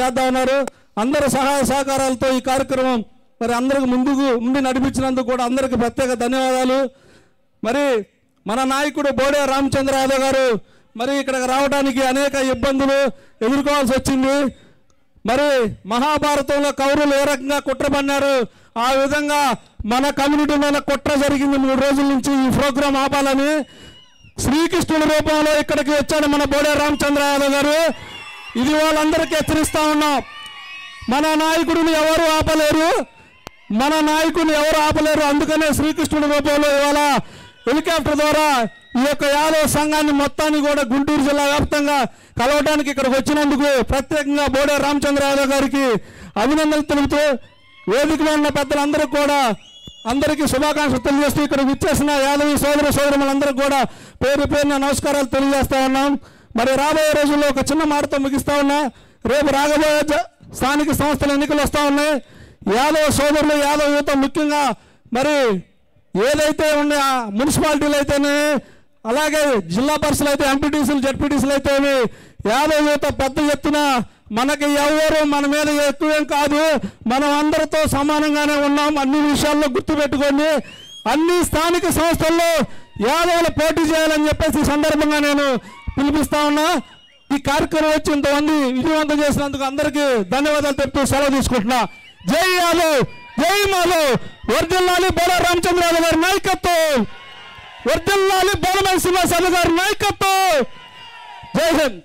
చేద్దా ఉన్నారు. అందరూ సహాయ సహకారాలతో ఈ కార్యక్రమం మరి అందరికి ముందు నడిపించినందుకు కూడా అందరికి ప్రత్యేక ధన్యవాదాలు. మరి మన నాయకుడు బోడే రామచంద్ర యాదవ్ గారు మరి ఇక్కడికి రావడానికి అనేక ఇబ్బందులు ఎదుర్కోవాల్సి వచ్చింది. మరి మహాభారతంలో కౌరవులు ఏ రకంగా కుట్ర పన్నారు, ఆ విధంగా మన కమ్యూనిటీలో కుట్ర జరిగింది. 3 రోజుల నుంచి ఈ ప్రోగ్రాం ఆపాలని శ్రీకృష్ణుడి రూపంలో ఇక్కడికి వచ్చాడు మన బోడే రామచంద్ర యాదవ్ గారు. ఇది వాళ్ళందరికీ హెచ్చరిస్తా ఉన్నాం. మన నాయకుడిని ఎవరు ఆపలేరు, మన నాయకుడిని ఎవరు ఆపలేరు. అందుకనే శ్రీకృష్ణుడి రూపంలో ఇవాళ హెలికాప్టర్ ద్వారా ఈ యొక్క యాదవ్ సంఘాన్ని మొత్తాన్ని కూడా గుంటూరు జిల్లా వ్యాప్తంగా కలవడానికి ఇక్కడికి వచ్చినందుకు ప్రత్యేకంగా బోడే రామచంద్ర యాదవ్ గారికి అభినందనలు తెలుపుతూ వేదికలో ఉన్న పెద్దలందరూ కూడా అందరికీ శుభాకాంక్షలు తెలియజేస్తూ ఇక్కడికి వచ్చేసిన యాదవి సోదరులందరికీ కూడా పేరు పేరున నమస్కారాలు తెలియజేస్తా ఉన్నాం. మరి రాబోయే రోజుల్లో ఒక చిన్న మాటతో ముగిస్తా ఉన్నా. రేపు రాబోయే స్థానిక సంస్థల ఎన్నికలు వస్తూ ఉన్నాయి. యాదవ సోదరులు యాదవ యువత ముఖ్యంగా మరి ఏదైతే ఉన్న మున్సిపాలిటీలు అయితేనే అలాగే జిల్లా పరిషత్లు అయితే ఎంపీటీసీలు జడ్పీటీసీలు అయితేనే యాదవ యువత పెద్ద ఎత్తున మనకి ఎవరు మన మీద ఎక్కువేం కాదు, మనం అందరితో సమానంగానే ఉన్నాం. అన్ని విషయాల్లో గుర్తుపెట్టుకోండి. అన్ని స్థానిక సంస్థల్లో యాదవులు పోటీ చేయాలని చెప్పేసి ఈ సందర్భంగా నేను పిలిపిస్తా ఉన్నా. ఈ కార్యక్రమం వచ్చి ఇంతమంది విజయవంతం చేసినందుకు అందరికీ ధన్యవాదాలు చెప్తూ సెలవు తీసుకుంటున్నా. జై యాదవ్, జై మాధవ్, వర్ధిల్లాలి బోడే రామచంద్ర యాదవ్ గారి నాయకత్వం, వర్ధిల్లాలి బోడమల్లి శ్రీనివాస్ యాదవ్ గారి నాయకత్వం. జై హింద్.